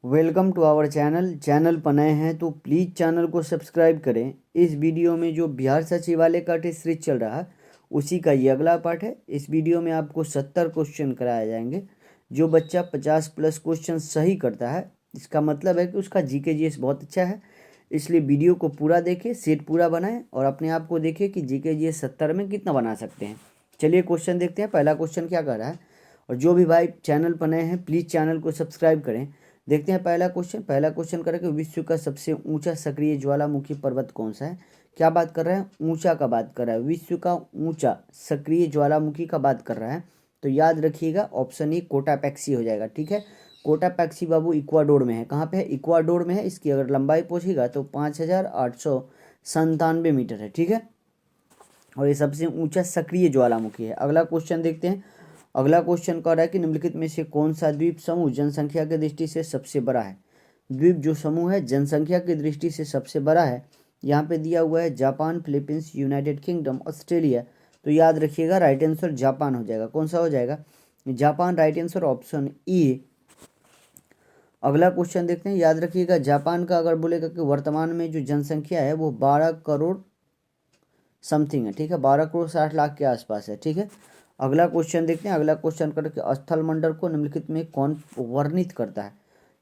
Welcome to our channel पर नए हैं तो प्लीज़ चैनल को सब्सक्राइब करें। इस वीडियो में जो बिहार सचिवालय का टेस्ट सीरीज चल रहा है उसी का ये अगला पार्ट है। इस वीडियो में आपको 70 क्वेश्चन कराए जाएंगे। जो बच्चा 50+ क्वेश्चन सही करता है इसका मतलब है कि उसका जीके जीएस बहुत अच्छा है। इसलिए वीडियो को पूरा देखें, सेट पूरा बनाएं और अपने आप को देखें कि जीके जीएस 70 में कितना बना सकते हैं। चलिए क्वेश्चन देखते हैं। पहला क्वेश्चन क्या कर रहा है, और जो भी भाई चैनल पर नए हैं प्लीज़ चैनल को सब्सक्राइब करें। देखते हैं पहला क्वेश्चन करें कि विश्व का सबसे ऊंचा सक्रिय ज्वालामुखी पर्वत कौन सा है। क्या बात कर रहा है, ऊंचा का बात कर रहा है, विश्व का ऊंचा सक्रिय ज्वालामुखी का बात कर रहा है। तो याद रखिएगा ऑप्शन ई कोटापैक्सी हो जाएगा। ठीक है, कोटापैक्सी बाबू इक्वाडोर में है। कहाँ पे है, इक्वाडोर में है। इसकी अगर लंबाई पूछेगा तो 5897 मीटर है। ठीक है, और ये सबसे ऊंचा सक्रिय ज्वालामुखी है। अगला क्वेश्चन देखते हैं। अगला क्वेश्चन कह रहा है कि निम्नलिखित में से कौन सा द्वीप समूह जनसंख्या की दृष्टि से सबसे बड़ा है। द्वीप जो समूह है जनसंख्या की दृष्टि से सबसे बड़ा है, यहाँ पे दिया हुआ है Japan, Philippines, United kingdom, Australia. तो याद रखिएगा राइट आंसर जापान हो जाएगा। कौन सा हो जाएगा, Japan right answer, option E. अगला क्वेश्चन देखते हैं। याद रखिएगा जापान का अगर बोलेगा कि वर्तमान में जो जनसंख्या है वो 12 करोड़ समथिंग है। ठीक है, 12 करोड़ 60 लाख के आसपास है। ठीक है, अगला क्वेश्चन देखते हैं। अगला क्वेश्चन करके स्थल मंडल को निम्नलिखित में कौन वर्णित करता है,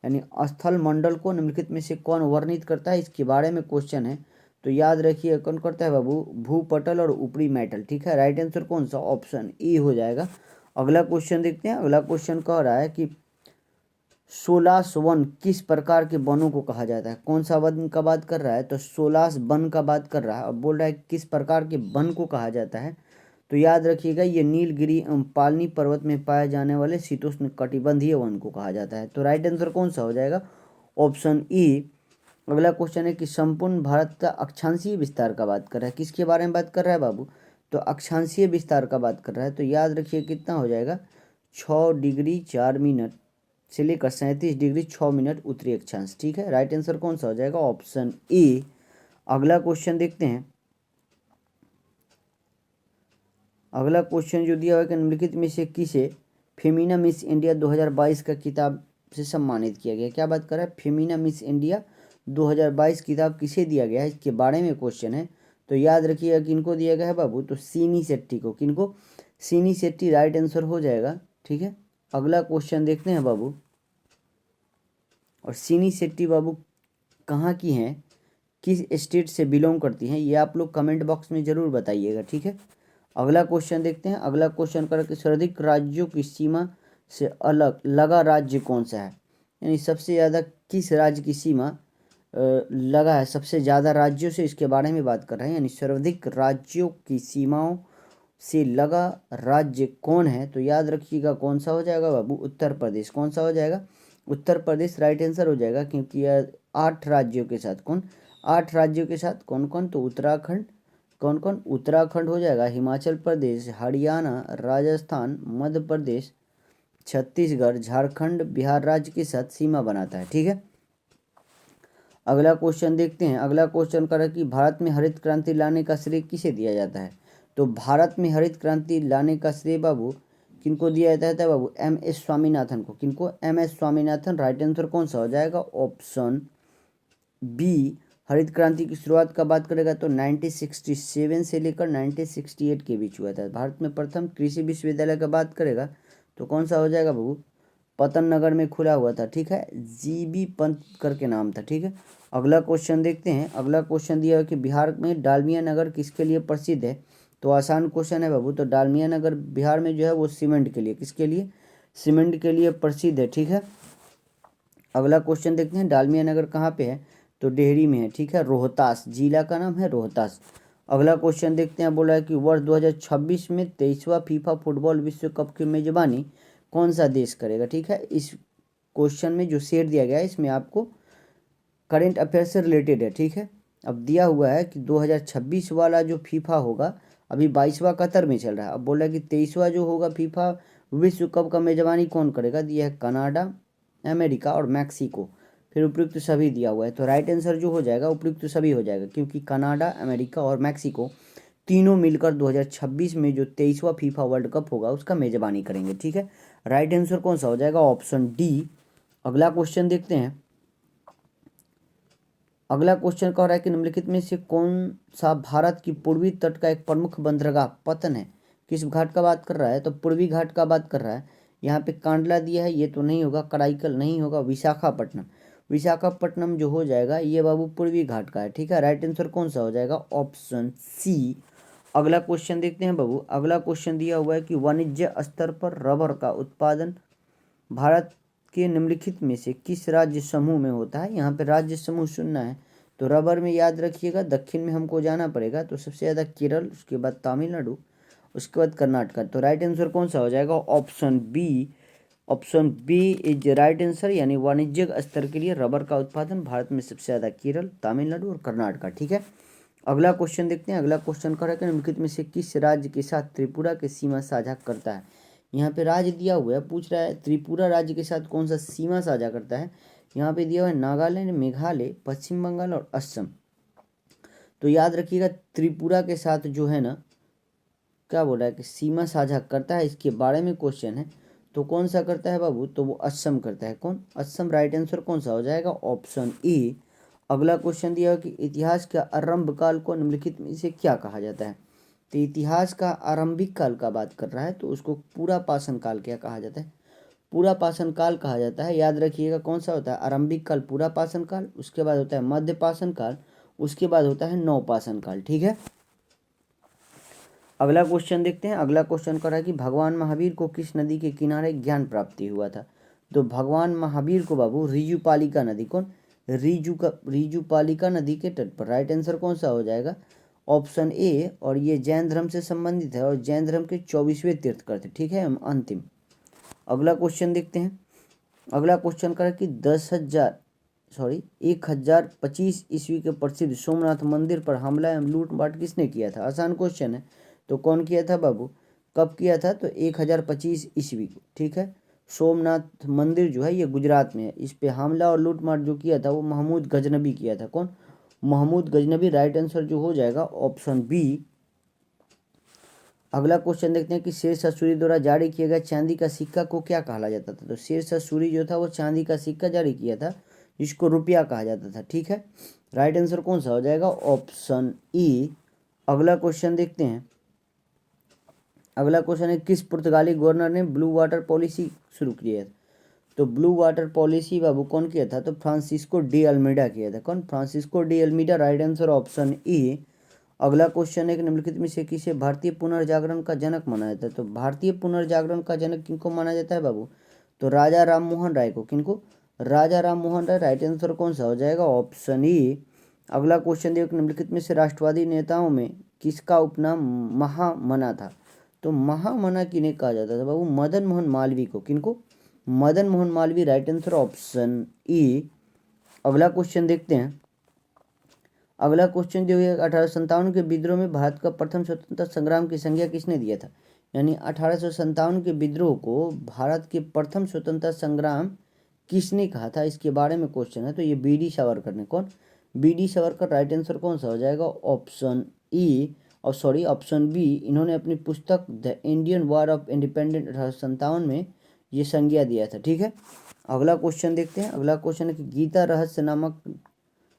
यानी स्थल मंडल को निम्नलिखित में से कौन वर्णित करता है, इसके बारे में क्वेश्चन है। तो याद रखिए कौन करता है बाबू, भूपटल और ऊपरी मेटल। ठीक है, राइट आंसर कौन सा, ऑप्शन ई हो जाएगा। अगला क्वेश्चन देखते हैं। अगला क्वेश्चन कह रहा है कि 16 वन किस प्रकार के वनों को कहा जाता है। कौन सा वन का बात कर रहा है, तो 16 वन का बात कर रहा है। अब बोल रहा है किस प्रकार के वन को कहा जाता है। तो याद रखिएगा ये नीलगिरी पालनी पर्वत में पाए जाने वाले शीतोष्ण कटिबंधीय वन को कहा जाता है। तो राइट आंसर कौन सा हो जाएगा, ऑप्शन ई। अगला क्वेश्चन है कि संपूर्ण भारत का अक्षांशीय विस्तार का बात कर रहा है। किसके बारे में बात कर रहा है बाबू, तो अक्षांशीय विस्तार का बात कर रहा है। तो याद रखिए कितना हो जाएगा, 6 डिग्री 4 मिनट से लेकर 37 डिग्री 6 मिनट उत्तरी अक्षांश। ठीक है, राइट आंसर कौन सा हो जाएगा, ऑप्शन ए। अगला क्वेश्चन देखते हैं। अगला क्वेश्चन जो दिया हुआ है कि निम्नलिखित में से किसे फेमिना मिस इंडिया 2022 का किताब से सम्मानित किया गया। क्या बात कर रहा है, फेमिना मिस इंडिया 2022 किताब किसे दिया गया है, इसके बारे में क्वेश्चन है। तो याद रखिएगा किनको दिया गया है बाबू, तो सीनी शेट्टी को। किनको, सीनी शेट्टी राइट आंसर हो जाएगा। ठीक है, अगला क्वेश्चन देखते हैं बाबू। और सीनी शेट्टी बाबू कहाँ की हैं, किस स्टेट से बिलोंग करती हैं, ये आप लोग कमेंट बॉक्स में ज़रूर बताइएगा। ठीक है, अगला क्वेश्चन देखते हैं। अगला क्वेश्चन कर कि सर्वाधिक राज्यों की सीमा से अलग लगा राज्य कौन सा है, यानी सबसे ज़्यादा किस राज्य की सीमा लगा है सबसे ज़्यादा राज्यों से, इसके बारे में बात कर रहे हैं। यानी सर्वाधिक राज्यों की सीमाओं से लगा राज्य कौन है। तो याद रखिएगा कौन सा हो जाएगा बाबू, उत्तर प्रदेश। कौन सा हो जाएगा, उत्तर प्रदेश राइट आंसर हो जाएगा। क्योंकि यह 8 राज्यों के साथ कौन, 8 राज्यों के साथ कौन कौन, तो उत्तराखंड, कौन कौन, उत्तराखंड हो जाएगा, हिमाचल प्रदेश, हरियाणा, राजस्थान, मध्य प्रदेश, छत्तीसगढ़, झारखंड, बिहार राज्य के साथ सीमा बनाता है। ठीक है, अगला क्वेश्चन देखते हैं। अगला क्वेश्चन कर कि भारत में हरित क्रांति लाने का श्रेय किसे दिया जाता है। तो भारत में हरित क्रांति लाने का श्रेय बाबू किनको दिया जाता है बाबू, एम एस स्वामीनाथन को। किनको, M S Swaminathan. Right answer कौन सा हो जाएगा, ऑप्शन बी। हरित क्रांति की शुरुआत का बात करेगा तो 1967 से लेकर 1968 के बीच हुआ था। भारत में प्रथम कृषि विश्वविद्यालय का बात करेगा तो कौन सा हो जाएगा बाबू, पतन नगर में खुला हुआ था। ठीक है, जीबी पंत करके नाम था। ठीक है, अगला क्वेश्चन देखते हैं। अगला क्वेश्चन दिया है कि बिहार में डालमिया नगर किसके लिए प्रसिद्ध है। तो आसान क्वेश्चन है बाबू, तो डालमिया नगर बिहार में जो है वो सीमेंट के लिए, किसके लिए, सीमेंट के लिए प्रसिद्ध है। ठीक है, अगला क्वेश्चन देखते हैं। डालमिया नगर कहाँ पे है, तो डेहरी में है। ठीक है, रोहतास जिला का नाम है रोहतास। अगला क्वेश्चन देखते हैं। बोला है कि वर्ष 2026 में 23वां फीफा फुटबॉल विश्व कप की मेजबानी कौन सा देश करेगा। ठीक है, इस क्वेश्चन में जो शेयर दिया गया है इसमें आपको करेंट अफेयर से रिलेटेड है। ठीक है, अब दिया हुआ है कि 2026 वाला जो फीफा होगा, अभी 22वां कतर में चल रहा है। अब बोला है कि 23वां जो होगा फीफा विश्व कप का मेजबानी कौन करेगा, दिया है कनाडा, अमेरिका और मैक्सिको। फिर उपयुक्त सभी दिया हुआ है। तो राइट आंसर जो हो जाएगा उपयुक्त सभी हो जाएगा, क्योंकि कनाडा, अमेरिका और मैक्सिको तीनों मिलकर 2026 में जो 23वां फीफा वर्ल्ड कप होगा उसका मेजबानी करेंगे। ठीक है, राइट आंसर कौन सा हो जाएगा, ऑप्शन डी। अगला क्वेश्चन देखते हैं। अगला क्वेश्चन कह रहा है कि निम्नलिखित में से कौन सा भारत की पूर्वी तट का एक प्रमुख बंदरगाह पतन है। किस घाट का बात कर रहा है, तो पूर्वी घाट का बात कर रहा है। यहाँ पे कांडला दिया है, ये तो नहीं होगा, कराईकल नहीं होगा, विशाखापट्टनम। विशाखापट्टनम जो हो जाएगा ये बाबू पूर्वी घाट का है, ठीक है। राइट आंसर कौन सा हो जाएगा, ऑप्शन सी। अगला क्वेश्चन देखते हैं बाबू। अगला क्वेश्चन दिया हुआ है कि वाणिज्य स्तर पर रबर का उत्पादन भारत के निम्नलिखित में से किस राज्य समूह में होता है। यहाँ पे राज्य समूह सुनना है, तो रबर में याद रखिएगा दक्षिण में हमको जाना पड़ेगा, तो सबसे ज़्यादा केरल, उसके बाद तमिलनाडु, उसके बाद कर्नाटक। तो राइट आंसर कौन सा हो जाएगा, option B. Option B is right answer, यानी वाणिज्यिक स्तर के लिए रबर का उत्पादन भारत में सबसे ज़्यादा केरल, तमिलनाडु और कर्नाटक, ठीक है। अगला क्वेश्चन देखते हैं। अगला क्वेश्चन कर रहा है निम्नलिखित में से किस राज्य के साथ त्रिपुरा की सीमा साझा करता है। यहाँ पे राज्य दिया हुआ है, पूछ रहा है त्रिपुरा राज्य के साथ कौन सा सीमा साझा करता है। यहाँ पे दिया हुआ है नागालैंड, मेघालय, पश्चिम बंगाल और असम। तो याद रखिएगा त्रिपुरा के साथ जो है ना, क्या बोल रहा है कि सीमा साझा करता है, इसके बारे में क्वेश्चन है। तो कौन सा करता है बाबू, तो वो असम करता है। कौन, असम। राइट आंसर कौन सा हो जाएगा, ऑप्शन ए। अगला क्वेश्चन दिया है कि इतिहास के आरंभ काल को निम्नलिखित में से क्या कहा जाता है। तो इतिहास का आरंभिक काल का बात कर रहा है, तो उसको पूरा पाषाण काल क्या कहा जाता है, पूरा पाषाण काल कहा जाता है। याद रखिएगा कौन सा होता है, आरंभिक काल पूरा पाषाण काल, उसके बाद होता है मध्य पाषाण काल, उसके बाद होता है नवपाषाण काल, ठीक है। अगला क्वेश्चन देखते हैं। अगला क्वेश्चन कर रहा है कि भगवान महावीर को किस नदी के किनारे ज्ञान प्राप्ति हुआ था। तो भगवान महावीर को बाबू ऋजुपालिका नदी, कौन, ऋजुपालिका नदी के तट पर। राइट आंसर कौन सा हो जाएगा, ऑप्शन ए। और ये जैन धर्म से संबंधित है और जैन धर्म के 24वें तीर्थंकर थे, ठीक है। हम अंतिम अगला क्वेश्चन देखते हैं। अगला क्वेश्चन कर कि 1025 ईस्वी के प्रसिद्ध सोमनाथ मंदिर पर हमला एवं लूटपाट किसने किया था। आसान क्वेश्चन है, तो कौन किया था बाबू, कब किया था, तो 1025 ईस्वी को, ठीक है। सोमनाथ मंदिर जो है ये गुजरात में है, इस पे हमला और लूटमार जो किया था वो महमूद गजनबी किया था। कौन, महमूद गजनबी। राइट आंसर जो हो जाएगा ऑप्शन बी। अगला क्वेश्चन देखते हैं कि शेरशाह सूरी द्वारा जारी किया गया चांदी का सिक्का को क्या कहा जाता था। तो शेरशाह सूरी जो था वो चांदी का सिक्का जारी किया था, जिसको रुपया कहा जाता था, ठीक है। राइट आंसर कौन सा हो जाएगा, ऑप्शन ई। अगला क्वेश्चन देखते हैं। अगला क्वेश्चन है किस पुर्तगाली गवर्नर ने ब्लू वाटर पॉलिसी शुरू की है। तो ब्लू वाटर पॉलिसी बाबू कौन किया था, तो फ्रांसिस्को डी अल्मीडा किया था। कौन, Francisco de Almeida. Right answer option E. अगला क्वेश्चन है कि निम्नलिखित में से किसे भारतीय पुनर्जागरण का जनक माना जाता है। तो भारतीय पुनर्जागरण का जनक किनको माना जाता है बाबू, तो राजा राम मोहन राय को। किनको, राजा राम मोहन राय। राइट आंसर कौन सा हो जाएगा, ऑप्शन ई। अगला क्वेश्चन देखो निम्नलिखित में से राष्ट्रवादी नेताओं में किसका उपनाम महामना था। तो महामना किन्हें कहा जाता था बाबू, मदन मोहन मालवीय को। किनको, Madan Mohan Malviya. Right answer option E. अगला क्वेश्चन देखते हैं। अगला क्वेश्चन जो है 1857 के विद्रोह में भारत का प्रथम स्वतंत्रता संग्राम की संज्ञा किसने दिया था। यानी 1857 के विद्रोह को भारत के प्रथम स्वतंत्रता संग्राम किसने कहा था, इसके बारे में क्वेश्चन है। तो ये बी डी सावरकर ने। कौन, B D Savarkar. Right answer कौन सा हो जाएगा, ऑप्शन ई, और सॉरी ऑप्शन बी। इन्होंने अपनी पुस्तक the Indian war of independence 1857 में ये संज्ञा दिया था, ठीक है। अगला क्वेश्चन देखते हैं। अगला क्वेश्चन है कि गीता रहस्य नामक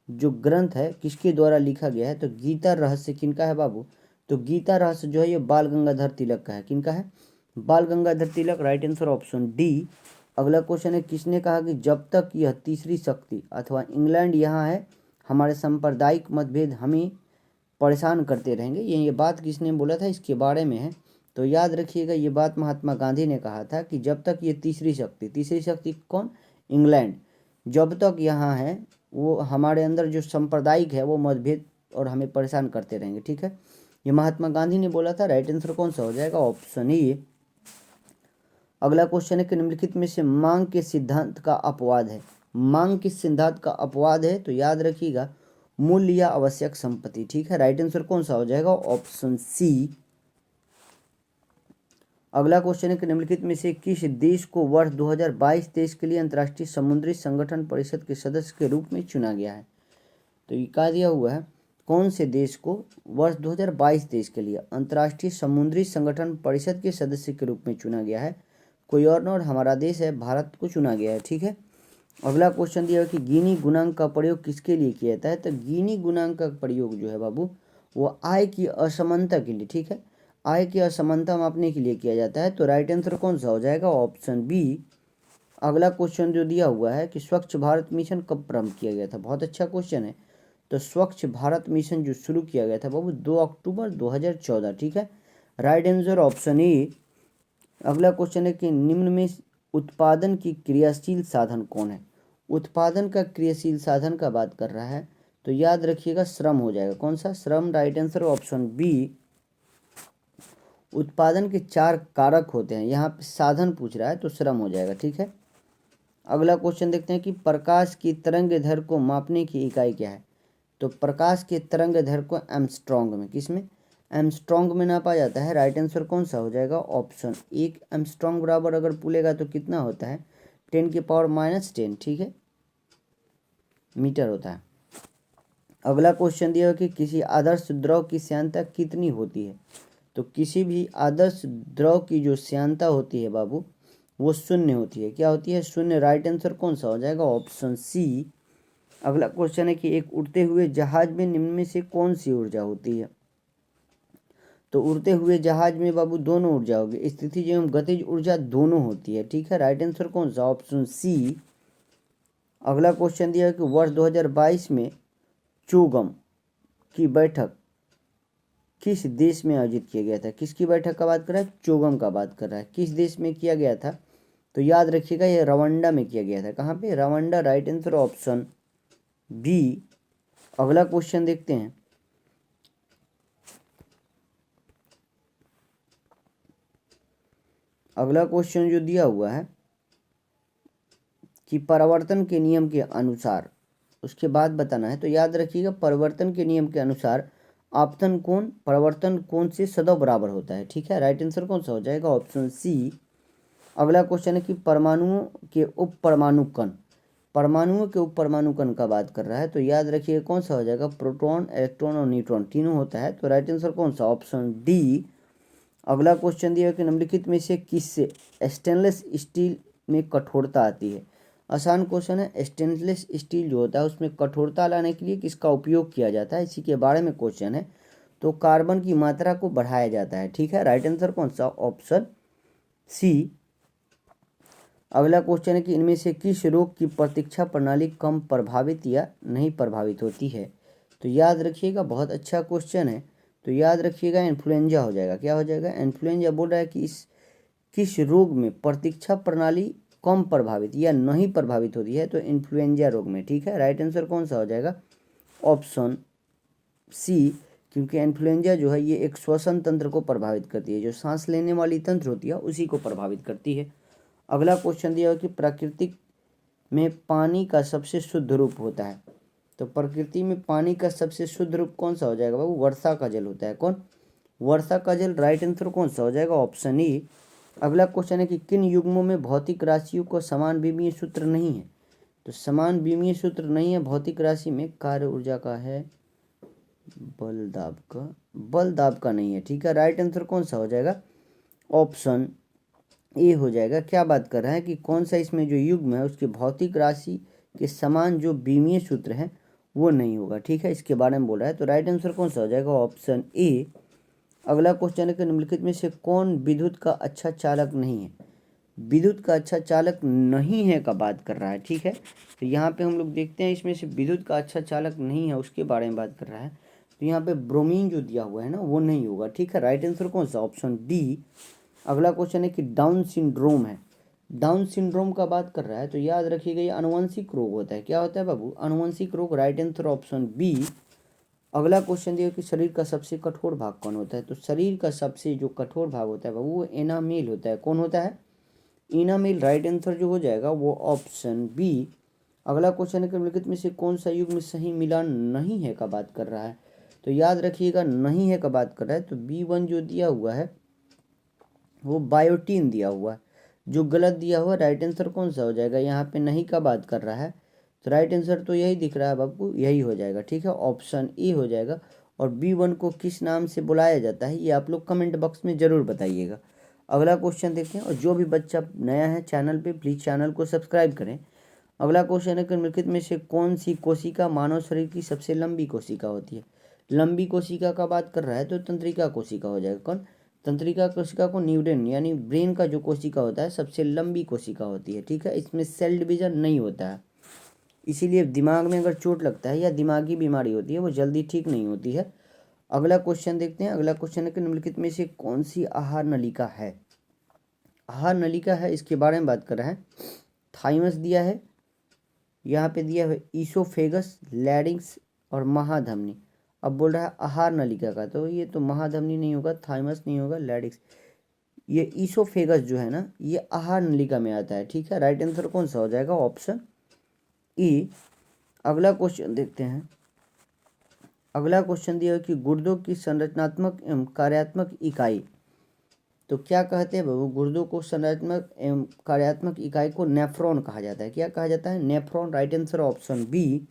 जो ग्रंथ है किसके द्वारा लिखा गया है। तो गीता रहस्य किनका है बाबू, तो गीता रहस्य जो है ये बाल गंगाधर तिलक का है। किनका है, Bal Gangadhar Tilak. Right answer option D. अगला क्वेश्चन है किसने कहा कि जब तक यह तीसरी शक्ति अथवा इंग्लैंड यहाँ है हमारे सांप्रदायिक मतभेद हमें परेशान करते रहेंगे। ये बात किसने बोला था, इसके बारे में है। तो याद रखिएगा ये बात महात्मा गांधी ने कहा था कि जब तक ये तीसरी शक्ति कौन, इंग्लैंड, जब तक यहाँ है वो हमारे अंदर जो सांप्रदायिक है वो मतभेद और हमें परेशान करते रहेंगे, ठीक है। ये महात्मा गांधी ने बोला था। राइट आंसर कौन सा हो जाएगा, ऑप्शन ई। अगला क्वेश्चन है कि निम्नलिखित में से मांग के सिद्धांत का अपवाद है। मांग के सिद्धांत का अपवाद है, तो याद रखिएगा मूल्य या आवश्यक संपत्ति, ठीक है। राइट आंसर कौन सा हो जाएगा, ऑप्शन सी। अगला क्वेश्चन है कि निम्नलिखित में से किस देश को वर्ष 2022-23 के लिए अंतर्राष्ट्रीय समुद्री संगठन परिषद के सदस्य के रूप में चुना गया है। तो ये कहा दिया हुआ है कौन से देश को वर्ष 2022-23 के लिए अंतर्राष्ट्रीय समुद्री संगठन परिषद के सदस्य के रूप में चुना गया है। कोई और न, और हमारा देश है भारत को चुना गया है, ठीक है। अगला क्वेश्चन दिया है कि गिनी गुणांक का प्रयोग किसके लिए किया जाता है। तो गिनी गुणांक का प्रयोग जो है बाबू वो आय की असमानता के लिए, ठीक है, आय की असमानता मापने के लिए किया जाता है। तो राइट आंसर कौन सा हो जाएगा, ऑप्शन बी। अगला क्वेश्चन जो दिया हुआ है कि स्वच्छ भारत मिशन कब प्रारंभ किया गया था, बहुत अच्छा क्वेश्चन है। तो स्वच्छ भारत मिशन जो शुरू किया गया था बाबू 2 अक्टूबर 2014, ठीक है, राइट आंसर ऑप्शन ए। अगला क्वेश्चन है कि निम्न में उत्पादन की क्रियाशील साधन कौन है। उत्पादन का क्रियाशील साधन का बात कर रहा है तो याद रखिएगा श्रम हो जाएगा, कौन सा, श्रम, राइट आंसर ऑप्शन बी। उत्पादन के 4 कारक होते हैं, यहाँ पे साधन पूछ रहा है तो श्रम हो जाएगा, ठीक है। अगला क्वेश्चन देखते हैं कि प्रकाश की तरंग दैर्घ्य को मापने की इकाई क्या है। तो प्रकाश के तरंग दैर्घ्य को एम्स्ट्रॉन्ग में, किसमें, एम्स्ट्रॉन्ग में नापा जाता है। राइट आंसर कौन सा हो जाएगा, ऑप्शन एक। एम्स्ट्रॉन्ग बराबर अगर बोलेगा तो कितना होता है, 10⁻⁻10, ठीक है, मीटर होता है। अगला क्वेश्चन दिया है कि किसी आदर्श द्रव की श्यानता कितनी होती है। तो किसी भी आदर्श द्रव की जो श्यानता होती है बाबू वो शून्य होती है, क्या होती है, शून्य। राइट आंसर कौन सा हो जाएगा, ऑप्शन सी। अगला क्वेश्चन है कि एक उड़ते हुए जहाज में निम्न में से कौन सी ऊर्जा होती है। तो उड़ते हुए जहाज में बाबू दोनों ऊर्जा होगी, स्थितिज एवं गतिज ऊर्जा दोनों होती है, ठीक है, राइट आंसर कौन सा, ऑप्शन सी। अगला क्वेश्चन दिया है कि वर्ष 2022 में चोगम की बैठक किस देश में आयोजित किया गया था। किसकी बैठक का बात कर रहा है, चोगम का बात कर रहा है, किस देश में किया गया था। तो याद रखिएगा ये रवांडा में किया गया था, कहाँ पे, Rwanda, right answer option B. अगला क्वेश्चन देखते हैं। अगला क्वेश्चन जो दिया हुआ है कि परिवर्तन के नियम के अनुसार, उसके बाद बताना है। तो याद रखिएगा परिवर्तन के नियम के अनुसार आपतन कोण परिवर्तन कोण से सदैव बराबर होता है, ठीक है, राइट आंसर कौन सा हो जाएगा, ऑप्शन सी। अगला क्वेश्चन है कि परमाणुओं के उप परमाणु कण, परमाणुओं के उप परमाणु कण का बात कर रहा है। तो याद रखिए कौन सा हो जाएगा, प्रोटॉन, इलेक्ट्रॉन और न्यूट्रॉन तीनों होता है। तो राइट आंसर कौन सा, ऑप्शन डी। अगला क्वेश्चन दिया कि निम्नलिखित में से किससे स्टेनलेस स्टील में कठोरता आती है। आसान क्वेश्चन है। स्टेनलेस स्टील जो होता है उसमें कठोरता लाने के लिए किसका उपयोग किया जाता है, इसी के बारे में क्वेश्चन है। तो कार्बन की मात्रा को बढ़ाया जाता है, ठीक है, राइट आंसर कौन सा, ऑप्शन सी। अगला क्वेश्चन है कि इनमें से किस रोग की प्रतीक्षा प्रणाली कम प्रभावित या नहीं प्रभावित होती है। तो याद रखिएगा बहुत अच्छा क्वेश्चन है। तो याद रखिएगा इन्फ्लुएंजा हो जाएगा, क्या हो जाएगा, इन्फ्लुएंजा। बोल रहा है कि इस किस रोग में प्रतीक्षा प्रणाली कम प्रभावित या नहीं प्रभावित होती है। तो इन्फ्लुएंजा रोग में, ठीक है, राइट आंसर कौन सा हो जाएगा, ऑप्शन सी। क्योंकि इन्फ्लुएंजा जो है ये एक श्वसन तंत्र को प्रभावित करती है, जो सांस लेने वाली तंत्र होती है उसी को प्रभावित करती है। अगला क्वेश्चन दिया है कि प्राकृतिक में पानी का सबसे शुद्ध रूप होता है। तो प्रकृति में पानी का सबसे शुद्ध रूप कौन सा हो जाएगा बाबू, वर्षा का जल होता है, कौन, वर्षा का जल, राइट आंसर कौन सा हो जाएगा, ऑप्शन ई। अगला क्वेश्चन है कि किन युग्मों में भौतिक राशियों को समान विमीय सूत्र नहीं है। तो समान विमीय सूत्र नहीं है भौतिक राशि में, कार्य ऊर्जा का है, बल दाब का नहीं है, ठीक है, राइट आंसर कौन सा हो जाएगा, ऑप्शन ए हो जाएगा। क्या बात कर रहा है कि कौन सा इसमें जो युग्म है उसके भौतिक राशि के समान जो विमीय सूत्र है वो नहीं होगा, ठीक है, इसके बारे में बोल रहा है। तो राइट आंसर कौन सा हो जाएगा, ऑप्शन ए। अगला क्वेश्चन है कि निम्नलिखित में से कौन विद्युत का अच्छा चालक नहीं है। विद्युत का अच्छा चालक नहीं है का बात कर रहा है, ठीक है। तो यहाँ पे हम लोग देखते हैं इसमें से विद्युत का अच्छा चालक नहीं है उसके बारे में बात कर रहा है। तो यहाँ पे ब्रोमीन जो दिया हुआ है ना वो नहीं होगा, ठीक है, राइट आंसर कौन सा, ऑप्शन डी। अगला क्वेश्चन है कि डाउन सिंड्रोम है, डाउन सिंड्रोम का बात कर रहा है। तो याद रखिएगा ये अनुवंशिक रोग होता है, क्या होता है बाबू, अनुवंशिक रोग, राइट आंसर ऑप्शन बी। अगला क्वेश्चन दिया कि शरीर का सबसे कठोर भाग कौन होता है। तो शरीर का सबसे जो कठोर भाग होता है बाबू वो एनामेल होता है, कौन होता है, इनामेल, राइट आंसर जो हो जाएगा वो ऑप्शन बी। अगला क्वेश्चन है कि निम्नलिखित में से कौन सा युग्म सही मिलान नहीं है का बात कर रहा है। तो याद रखिएगा नहीं है का बात कर रहा है। तो B1 जो दिया हुआ है वो बायोटीन दिया हुआ है, जो गलत दिया हुआ, राइट आंसर कौन सा हो जाएगा, यहाँ पे नहीं का बात कर रहा है। तो राइट आंसर तो यही दिख रहा है बाबू, यही हो जाएगा, ठीक है, ऑप्शन ए हो जाएगा। और B1 को किस नाम से बुलाया जाता है ये आप लोग कमेंट बॉक्स में ज़रूर बताइएगा। अगला क्वेश्चन देखते हैं। और जो भी बच्चा नया है चैनल पे प्लीज़ चैनल को सब्सक्राइब करें। अगला क्वेश्चन है कि निम्नलिखित में से कौन सी कोशिका मानव शरीर की सबसे लंबी कोशिका होती है। लंबी कोशिका का बात कर रहा है तो तंत्रिका कोशिका हो जाएगा। कौन? तंत्रिका कोशिका को न्यूरॉन यानी ब्रेन का जो कोशिका होता है सबसे लंबी कोशिका होती है। ठीक है, इसमें सेल डिवीजन नहीं होता है, इसीलिए दिमाग में अगर चोट लगता है या दिमागी बीमारी होती है वो जल्दी ठीक नहीं होती है। अगला क्वेश्चन देखते हैं। अगला क्वेश्चन है कि निम्नलिखित में से कौन सी आहार नलिका है। आहार नलिका है, इसके बारे में बात कर रहा है। थाइमस दिया है, यहाँ पे दिया है ईसोफेगस, लैरिंक्स और महाधमनी। अब बोल रहा है आहार नलिका का, तो ये तो महाधमनी नहीं होगा, थाइमस नहीं होगा, लैरिंक्स। ये ईसोफेगस जो है ना, ये आहार नलिका में आता है। ठीक है, राइट आंसर कौन सा हो जाएगा? Option E. अगला क्वेश्चन देखते हैं। अगला क्वेश्चन दिया है कि गुर्दों की संरचनात्मक एवं कार्यात्मक इकाई, तो क्या कहते हैं बाबू? गुर्दों को संरचनात्मक एवं कार्यात्मक इकाई को नेफ्रॉन कहा जाता है। क्या कहा जाता है? Nephron. Right answer option B.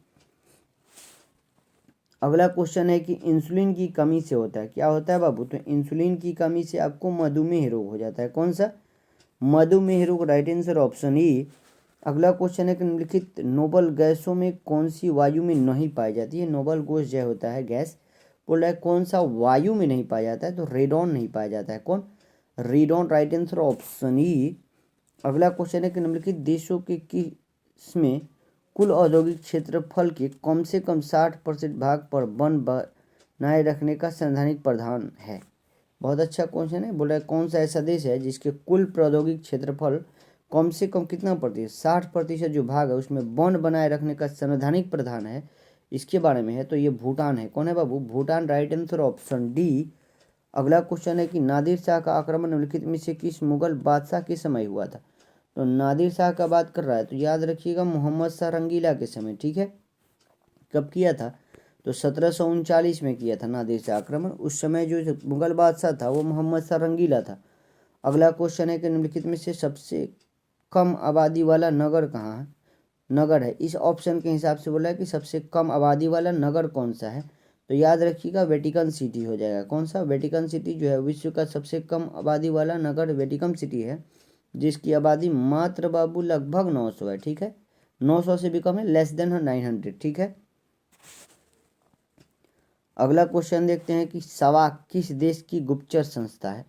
अगला क्वेश्चन है कि इंसुलिन की कमी से होता है, क्या होता है बाबू? तो इंसुलिन की कमी से आपको मधुमेह रोग हो जाता है। कौन सा? मधुमेह रोग। Right answer option E. अगला क्वेश्चन है कि निम्नलिखित नोबल गैसों में कौन सी वायु में नहीं पाई जाती है। नोबल गैस जो होता है गैस, बोल रहा है कौन सा वायु में नहीं पाया जाता है, तो रेडॉन नहीं पाया जाता है। कौन? Radon. Right answer option E. अगला क्वेश्चन है कि निम्नलिखित देशों के किसमें कुल औद्योगिक क्षेत्रफल के कम से कम 60% भाग पर वन बनाए रखने का संवैधानिक प्रावधान है। बहुत अच्छा क्वेश्चन है। बोल रहा है कौन सा ऐसा देश है जिसके कुल प्रौद्योगिक क्षेत्रफल कम से कम कितना प्रतिशत, 60% जो भाग है उसमें वन बनाए रखने का संवैधानिक प्रावधान है, इसके बारे में है। तो ये भूटान है। कौन है बाबू? Bhutan. Right answer option D. अगला क्वेश्चन है कि नादिर शाह का आक्रमण निम्नलिखित में से किस मुगल बादशाह के समय हुआ था। तो नादिर शाह का बात कर रहा है तो याद रखिएगा मोहम्मद शाह रंगीला के समय। ठीक है, कब किया था? तो 1739 में किया था नादिर शाह आक्रमण। उस समय जो मुगल बादशाह था वो मोहम्मद शाह रंगीला था। अगला क्वेश्चन है कि निम्नलिखित में से सबसे कम आबादी वाला नगर कहाँ है? नगर है, इस ऑप्शन के हिसाब से बोला है कि सबसे कम आबादी वाला नगर कौन सा है, तो याद रखिएगा वेटिकन सिटी हो जाएगा। कौन सा? वेटिकन सिटी जो है विश्व का सबसे कम आबादी वाला नगर वेटिकन सिटी है, जिसकी आबादी मात्र बाबू लगभग 900 है। ठीक है, 900 से भी कम है, लेस देन 900। ठीक है, अगला क्वेश्चन देखते हैं कि सवाक किस देश की गुप्तचर संस्था है।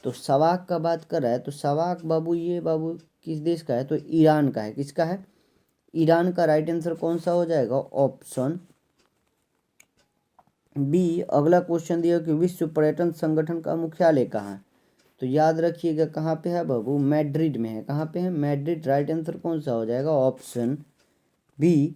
तो सवाक का बात कर रहा है तो सवाक बाबू ये बाबू किस देश का है? तो ईरान का है। किसका है? ईरान का। राइट आंसर कौन सा हो जाएगा? Option B. अगला क्वेश्चन दिया कि विश्व पर्यटन संगठन का मुख्यालय कहाँ है। तो याद रखिएगा कहाँ पे है बाबू? मैड्रिड में है। कहाँ पे है? मैड्रिड। राइट आंसर कौन सा हो जाएगा? Option B.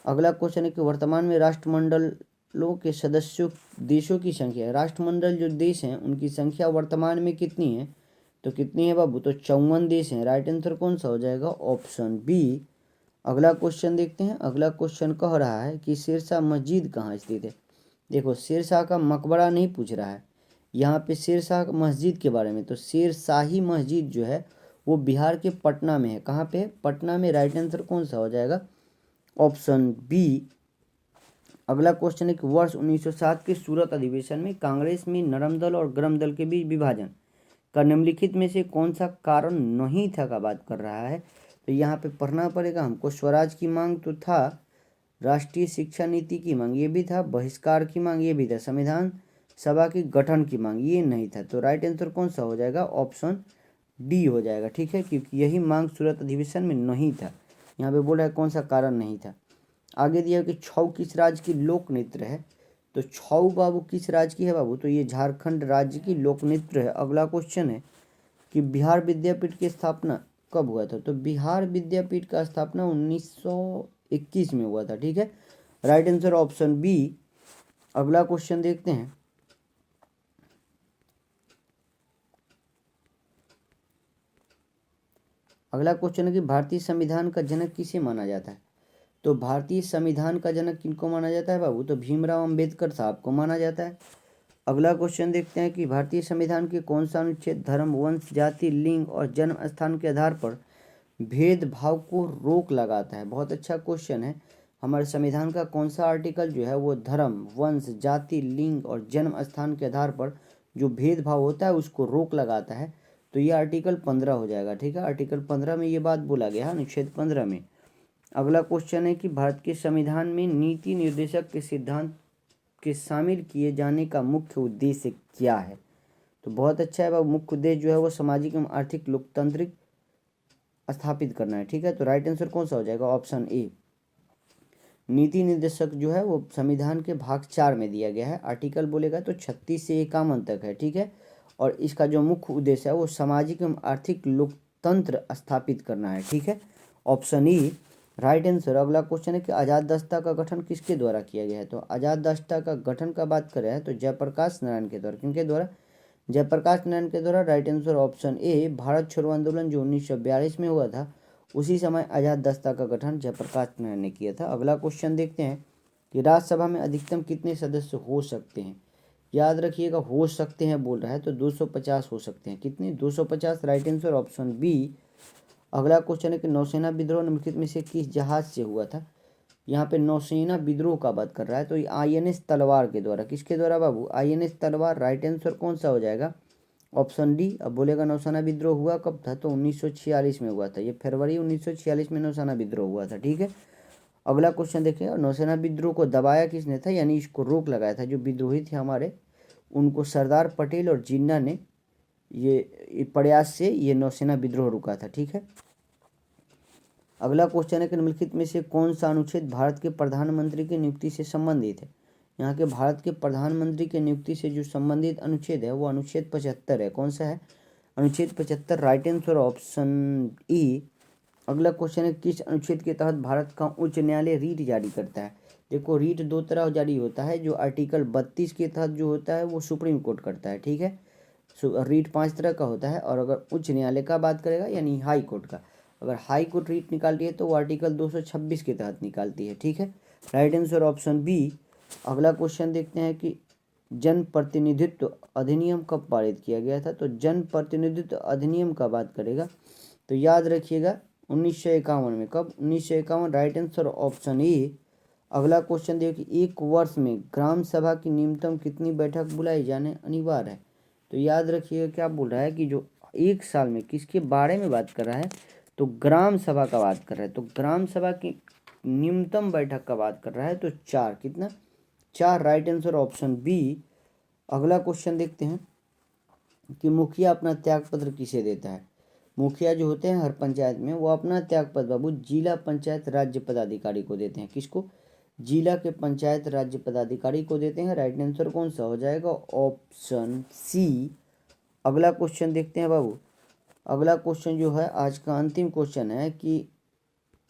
अगला क्वेश्चन है कि वर्तमान में राष्ट्रमंडलों के सदस्यों देशों की संख्या, राष्ट्रमंडल जो देश हैं उनकी संख्या वर्तमान में कितनी है? तो कितनी है बाबू? तो 54 देश हैं। राइट आंसर कौन सा हो जाएगा? Option B. अगला क्वेश्चन देखते हैं। अगला क्वेश्चन कह रहा है कि शेरशाह मस्जिद कहाँ स्थित है। देखो, शेरशाह का मकबरा नहीं पूछ रहा है यहाँ पे, शेरशाह मस्जिद के बारे में। तो शेरशाही मस्जिद जो है वो बिहार के पटना में है। कहाँ पे है? पटना में। राइट आंसर कौन सा हो जाएगा? Option B. अगला क्वेश्चन है कि वर्ष 1907 के सूरत अधिवेशन में कांग्रेस में नरम दल और गरम दल के बीच विभाजन का निम्नलिखित में से कौन सा कारण नहीं था का बात कर रहा है। तो यहाँ पे पढ़ना पड़ेगा हमको। स्वराज की मांग तो था, राष्ट्रीय शिक्षा नीति की मांग ये भी था, बहिष्कार की मांग ये भी था, संविधान सभा की गठन की मांग ये नहीं था। तो राइट आंसर कौन सा हो जाएगा? ऑप्शन डी हो जाएगा। ठीक है, क्योंकि यही मांग सूरत अधिवेशन में नहीं था। यहाँ पे बोला है कौन सा कारण नहीं था। आगे दिया कि छऊ किस राज्य की लोक नृत्य है। तो छऊ बाबू किस राज्य की है बाबू? तो ये झारखंड राज्य की लोक नृत्य है। अगला क्वेश्चन है कि बिहार विद्यापीठ की स्थापना कब हुआ था। तो बिहार विद्यापीठ का स्थापना 1921 में हुआ था। ठीक है, राइट आंसर ऑप्शन बी। अगला क्वेश्चन देखते हैं। अगला क्वेश्चन है कि भारतीय संविधान का जनक किसे माना जाता है। तो भारतीय संविधान का जनक किनको माना जाता है बाबू? तो भीमराव अंबेडकर साहब को माना जाता है। अगला क्वेश्चन देखते हैं कि भारतीय संविधान के कौन सा अनुच्छेद धर्म, वंश, जाति, लिंग और जन्म स्थान के आधार पर भेदभाव को रोक लगाता है। बहुत अच्छा क्वेश्चन है। हमारे संविधान का कौन सा आर्टिकल जो है वो धर्म, वंश, जाति, लिंग और जन्म स्थान के आधार पर जो भेदभाव होता है उसको रोक लगाता है। तो ये आर्टिकल 15 हो जाएगा। ठीक है, आर्टिकल 15 में ये बात बोला गया है, अनुच्छेद 15 में। अगला क्वेश्चन है कि भारत के संविधान में नीति निर्देशक के सिद्धांत के शामिल किए जाने का मुख्य उद्देश्य क्या है? तो बहुत अच्छा है, वह मुख्य उद्देश्य जो है वो सामाजिक एवं आर्थिक लोकतांत्रिक स्थापित करना है। ठीक है, तो राइट आंसर कौन सा हो जाएगा? Option A. नीति निर्देशक जो है वो संविधान के भाग 4 में दिया गया है। आर्टिकल बोलेगा तो 36 से 51 तक है। ठीक है, और इसका जो मुख्य उद्देश्य है वो सामाजिक एवं आर्थिक लोकतंत्र स्थापित करना है। ठीक है, ऑप्शन ई राइट आंसर। अगला क्वेश्चन है कि आजाद दस्ता का गठन किसके द्वारा किया गया है? तो आजाद दस्ता का गठन का बात करें तो जयप्रकाश नारायण के द्वारा। किनके द्वारा? जयप्रकाश नारायण के द्वारा। Right answer option A. Bharat छोड़ो आंदोलन जो 1942 में हुआ था, उसी समय आजाद दस्ता का गठन जयप्रकाश नारायण ने किया था। अगला क्वेश्चन देखते हैं कि राज्यसभा में अधिकतम कितने सदस्य हो सकते हैं? याद रखिएगा, हो सकते हैं बोल रहा है तो 250 हो सकते हैं। कितने? 250। Right answer option B. अगला क्वेश्चन है कि नौसेना विद्रोह निम्नलिखित में से किस जहाज से हुआ था? यहाँ पे नौसेना विद्रोह का बात कर रहा है तो ये INS तलवार के द्वारा। किसके द्वारा बाबू? INS तलवार। राइट आंसर कौन सा हो जाएगा? Option D. अब बोलेगा नौसेना विद्रोह हुआ कब था? तो 1946 में हुआ था। ये फरवरी 1946 में नौसेना विद्रोह हुआ था। ठीक है, अगला क्वेश्चन देखिए, नौसेना विद्रोह को दबाया किसने था, यानी इसको रोक लगाया था जो विद्रोही थे हमारे, उनको सरदार पटेल और जिन्ना ने ये प्रयास से ये नौसेना विद्रोह रुका था। ठीक है, अगला क्वेश्चन है कि निम्नलिखित में से कौन सा अनुच्छेद भारत के प्रधानमंत्री की नियुक्ति से संबंधित है? यहाँ के भारत के प्रधानमंत्री की नियुक्ति से जो संबंधित अनुच्छेद है वो अनुच्छेद 75 है। कौन सा है? अनुच्छेद 75। Right answer option E. अगला क्वेश्चन है किस अनुच्छेद के तहत भारत का उच्च न्यायालय रीट जारी करता है? देखो, रीट दो तरह जारी होता है। जो आर्टिकल 32 के तहत जो होता है वो सुप्रीम कोर्ट करता है। ठीक है, रीट 5 तरह का होता है। और अगर उच्च न्यायालय का बात करेगा यानी हाई कोर्ट का, अगर हाई कोर्ट रीट निकालती है तो वो आर्टिकल 226 के तहत निकालती है। ठीक है, राइट आंसर ऑप्शन बी। अगला क्वेश्चन देखते हैं कि जन प्रतिनिधित्व अधिनियम कब पारित किया गया था? तो जन प्रतिनिधित्व अधिनियम का बात करेगा तो याद रखिएगा 1951 में। कब? 1951। Right answer option A. अगला क्वेश्चन देखिए, एक वर्ष में ग्राम सभा की न्यूनतम कितनी बैठक बुलाई जाने अनिवार्य है? तो याद रखिएगा क्या बोल रहा है कि जो एक साल में किसके बारे में बात कर रहा है? तो ग्राम सभा का बात कर रहा है। तो ग्राम सभा की न्यूनतम बैठक का बात कर रहा है तो 4। कितना? 4। Right answer option B. अगला क्वेश्चन देखते हैं कि मुखिया अपना त्यागपत्र किसे देता है? मुखिया जो होते हैं हर पंचायत में वो अपना त्यागपत्र बाबू जिला पंचायत राज्य पदाधिकारी को देते हैं। किसको? जिला के पंचायत राज्य पदाधिकारी को देते हैं। राइट आंसर कौन सा हो जाएगा? Option C. अगला क्वेश्चन देखते हैं बाबू। अगला क्वेश्चन जो है आज का अंतिम क्वेश्चन है कि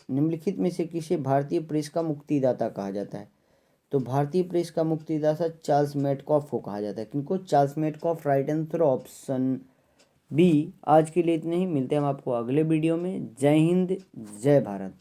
निम्नलिखित में से किसे भारतीय प्रेस का मुक्तिदाता कहा जाता है? तो भारतीय प्रेस का मुक्तिदाता चार्ल्स मेटकॉफ को कहा जाता है। किनको? Charles Metcalfe. Right answer option B. आज के लिए इतने ही, मिलते हैं हम आपको अगले वीडियो में। जय हिंद, जय भारत।